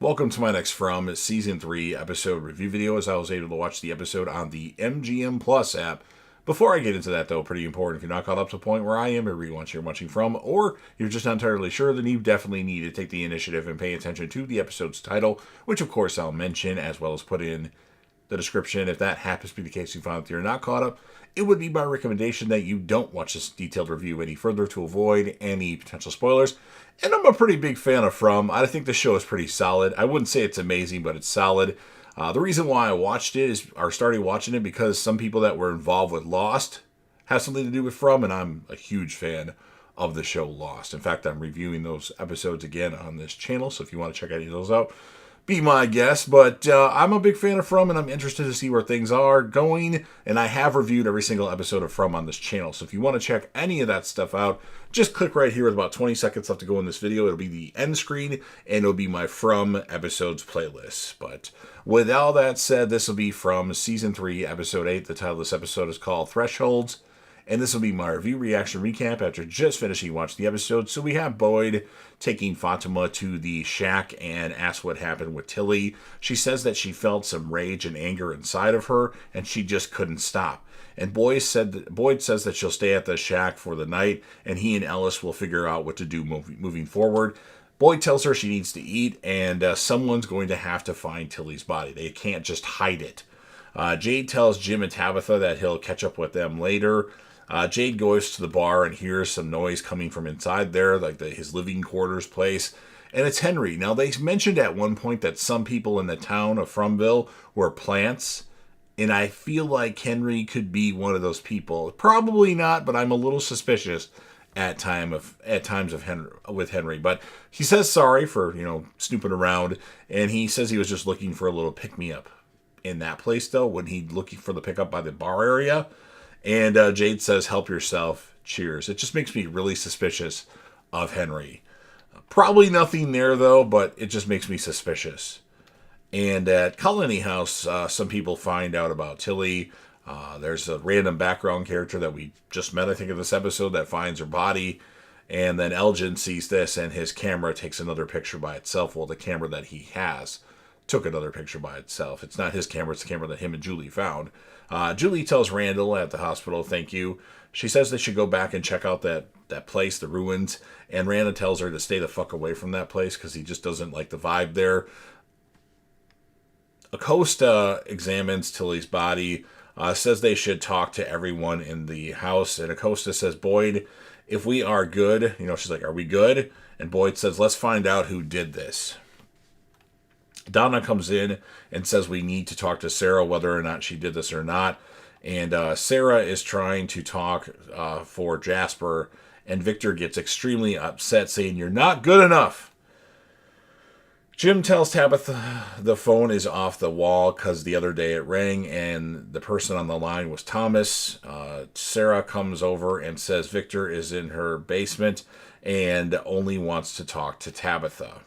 Welcome to my next From Season 3 episode review video, as I was able to watch the episode on the MGM Plus app. Before I get into that, though, pretty important, if you're not caught up to the point where I am, or rewatch you're watching from, or you're just not entirely sure, then you definitely need to take the initiative and pay attention to the episode's title, which of course I'll mention, as well as put in the description. If that happens to be the case, you find that you're not caught up, it would be my recommendation that you don't watch this detailed review any further to avoid any potential spoilers. And I'm a pretty big fan of From. I think the show is pretty solid. I wouldn't say it's amazing, but it's solid. The reason why I watched it or started watching it, because some people that were involved with Lost have something to do with From, and I'm a huge fan of the show Lost. In fact, I'm reviewing those episodes again on this channel, so if you want to check any of those out, be my guest. But I'm a big fan of From, and I'm interested to see where things are going. And I have reviewed every single episode of From on this channel. So if you want to check any of that stuff out, just click right here with about 20 seconds left to go in this video. It'll be the end screen, and it'll be my From episodes playlist. But with all that said, this will be from Season 3, Episode 8. The title of this episode is called Thresholds. And this will be my review reaction recap after just finishing watching the episode. So we have Boyd taking Fatima to the shack and asks what happened with Tilly. She says that she felt some rage and anger inside of her, and she just couldn't stop. And Boyd says that she'll stay at the shack for the night, and he and Ellis will figure out what to do moving forward. Boyd tells her she needs to eat, and someone's going to have to find Tilly's body. They can't just hide it. Jade tells Jim and Tabitha that he'll catch up with them later. Jade goes to the bar and hears some noise coming from inside there, like his living quarters place. And it's Henry. Now, they mentioned at one point that some people in the town of Fromville were plants. And I feel like Henry could be one of those people. Probably not, but I'm a little suspicious at times with Henry. But he says sorry for, snooping around. And he says he was just looking for a little pick-me-up in that place, though, when he looking for the pickup by the bar area. And Jade says, help yourself, cheers. It just makes me really suspicious of Henry. Probably nothing there, though, but it just makes me suspicious. And at Colony House, some people find out about Tilly. There's a random background character that we just met, I think, in this episode that finds her body. And then Elgin sees this, and his camera takes another picture by itself. Well, the camera that he has took another picture by itself. It's not his camera, it's the camera that him and Julie found. Julie tells Randall at the hospital, thank you. She says they should go back and check out that place, the ruins, and Randall tells her to stay the fuck away from that place because he just doesn't like the vibe there. Acosta examines Tilly's body, says they should talk to everyone in the house, and Acosta says, Boyd, if we are good, she's like, are we good? And Boyd says, let's find out who did this. Donna comes in and says we need to talk to Sarah, whether or not she did this or not. And Sarah is trying to talk for Jasper, and Victor gets extremely upset, saying, you're not good enough. Jim tells Tabitha the phone is off the wall because the other day it rang, and the person on the line was Thomas. Sarah comes over and says Victor is in her basement and only wants to talk to Tabitha.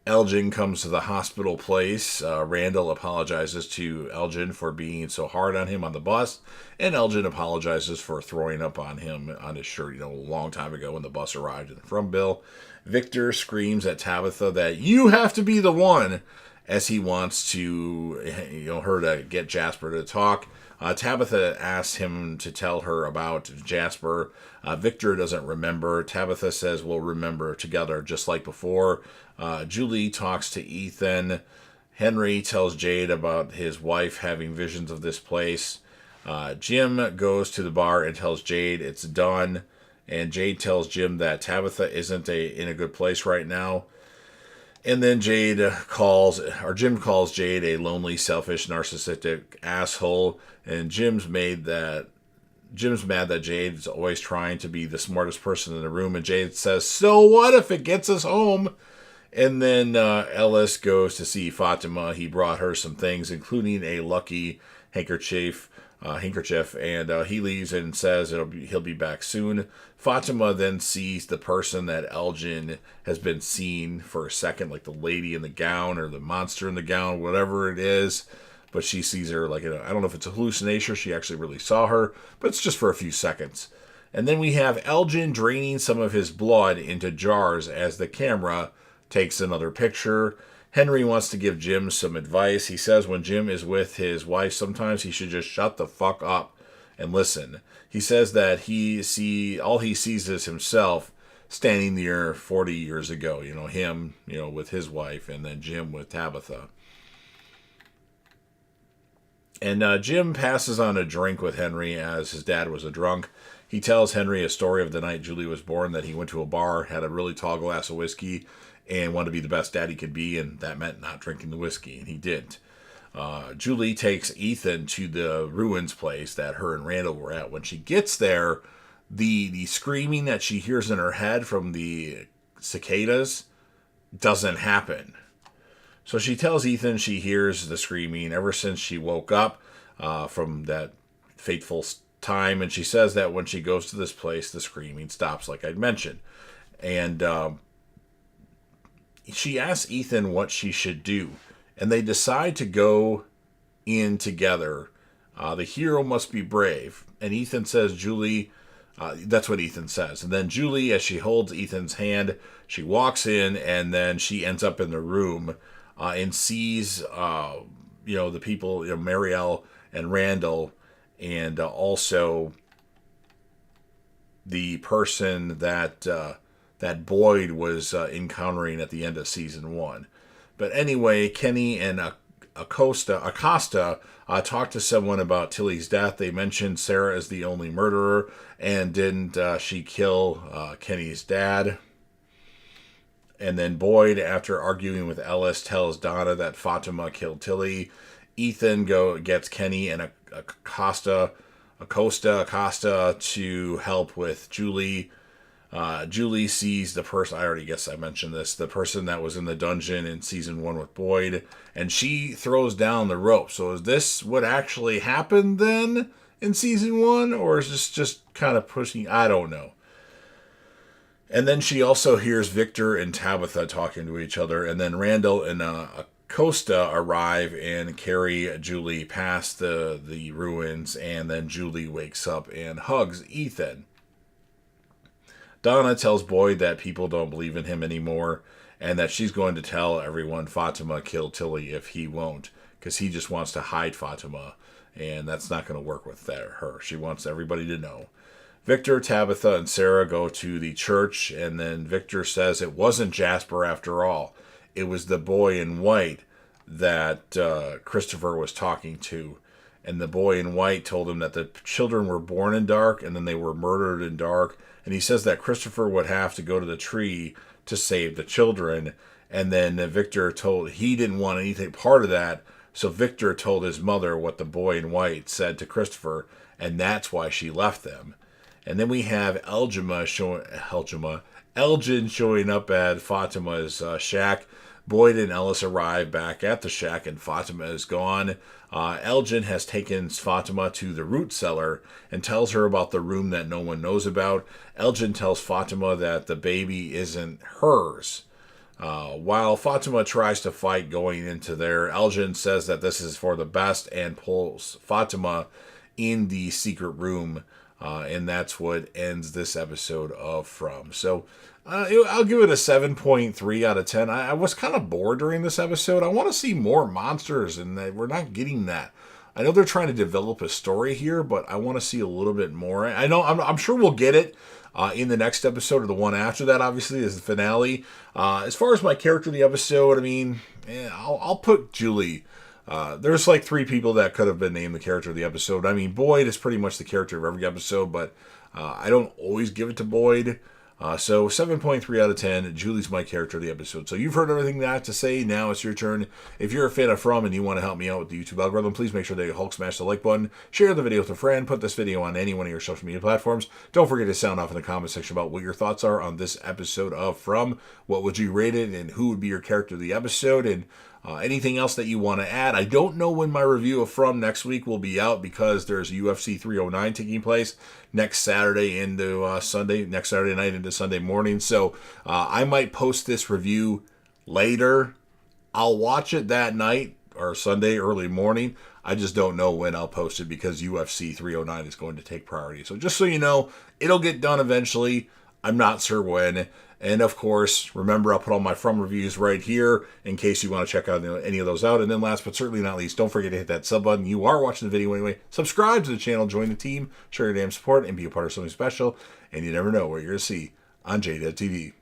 Elgin comes to the hospital place. Randall apologizes to Elgin for being so hard on him on the bus, and Elgin apologizes for throwing up on him on his shirt, a long time ago when the bus arrived in Fromville. Victor screams at Tabitha that you have to be the one, as he wants to, her to get Jasper to talk. Tabitha asks him to tell her about Jasper. Victor doesn't remember. Tabitha says we'll remember together just like before. Julie talks to Ethan. Henry tells Jade about his wife having visions of this place. Jim goes to the bar and tells Jade it's done. And Jade tells Jim that Tabitha isn't in a good place right now. And then Jim calls Jade a lonely, selfish, narcissistic asshole. And Jim's mad that Jade's always trying to be the smartest person in the room. And Jade says, so what if it gets us home? And then Ellis goes to see Fatima. He brought her some things, including a lucky handkerchief, and he leaves and says he'll be back soon. Fatima then sees the person that Elgin has been seeing for a second, like the lady in the gown or the monster in the gown, whatever it is. But she sees her I don't know if it's a hallucination or she actually really saw her, but it's just for a few seconds. And then we have Elgin draining some of his blood into jars as the camera takes another picture. Henry wants to give Jim some advice. He says when Jim is with his wife, sometimes he should just shut the fuck up and listen. He says that all he sees is himself standing there 40 years ago. Him, with his wife, and then Jim with Tabitha. And Jim passes on a drink with Henry as his dad was a drunk. He tells Henry a story of the night Julie was born, that he went to a bar, had a really tall glass of whiskey, and wanted to be the best dad he could be, and that meant not drinking the whiskey, and he didn't. Julie takes Ethan to the ruins place that her and Randall were at. When she gets there, the screaming that she hears in her head from the cicadas doesn't happen. So she tells Ethan she hears the screaming ever since she woke up from that fateful time, and she says that when she goes to this place, the screaming stops, like I'd mentioned. And she asks Ethan what she should do, and they decide to go in together. The hero must be brave. And Ethan says, Julie, that's what Ethan says. And then Julie, as she holds Ethan's hand, she walks in, and then she ends up in the room and sees, the people, Marielle and Randall, and also the person that Boyd was encountering at the end of season 1. But anyway, Kenny and Acosta talked to someone about Tilly's death. They mentioned Sarah as the only murderer, and didn't she kill Kenny's dad? And then Boyd, after arguing with Ellis, tells Donna that Fatima killed Tilly. Ethan gets Kenny and Acosta to help with Julie. Julie sees the person, I mentioned this, the person that was in the dungeon in season 1 with Boyd, and she throws down the rope. So is this what actually happened then in season 1, or is this just kind of pushing? I don't know. And then she also hears Victor and Tabitha talking to each other, and then Randall and Acosta arrive and carry Julie past the ruins, and then Julie wakes up and hugs Ethan. Donna tells Boyd that people don't believe in him anymore, and that she's going to tell everyone Fatima killed Tilly if he won't, because he just wants to hide Fatima, and that's not going to work with her. She wants everybody to know. Victor, Tabitha, and Sarah go to the church, and then Victor says it wasn't Jasper after all. It was the boy in white that Christopher was talking to. And the boy in white told him that the children were born in dark, and then they were murdered in dark. And he says that Christopher would have to go to the tree to save the children. And then Victor told he didn't want anything part of that. So Victor told his mother what the boy in white said to Christopher, and that's why she left them. And then we have Elgin showing up at Fatima's shack. Boyd and Ellis arrive back at the shack, and Fatima is gone. Elgin has taken Fatima to the root cellar and tells her about the room that no one knows about. Elgin tells Fatima that the baby isn't hers. While Fatima tries to fight going into there, Elgin says that this is for the best and pulls Fatima in the secret room. And that's what ends this episode of From. So I'll give it a 7.3 out of 10. I was kind of bored during this episode. I want to see more monsters, and we're not getting that. I know they're trying to develop a story here, but I want to see a little bit more. I know I'm sure we'll get it in the next episode, or the one after that, obviously, is the finale. As far as my character of the episode, I'll put Julie. There's like 3 people that could have been named the character of the episode. Boyd is pretty much the character of every episode, but I don't always give it to Boyd. So 7.3 out of 10. Julie's my character of the episode. So you've heard everything that I have to say. Now it's your turn. If you're a fan of From and you want to help me out with the YouTube algorithm, please make sure that you Hulk smash the like button, share the video with a friend, put this video on any one of your social media platforms. Don't forget to sound off in the comment section about what your thoughts are on this episode of From. What would you rate it, and who would be your character of the episode, and anything else that you want to add. I don't know when my review of From next week will be out, because there's UFC 309 taking place next Saturday into Sunday, next Saturday night into Sunday morning. So I might post this review later. I'll watch it that night or Sunday early morning. I just don't know when I'll post it, because UFC 309 is going to take priority. So just so you know, it'll get done eventually. I'm not sure when. And of course, remember, I'll put all my From reviews right here in case you want to check out any of those out. And then last but certainly not least, don't forget to hit that sub button. You are watching the video anyway. Subscribe to the channel, join the team, show your damn support, and be a part of something special. And you never know what you're going to see on JDev TV.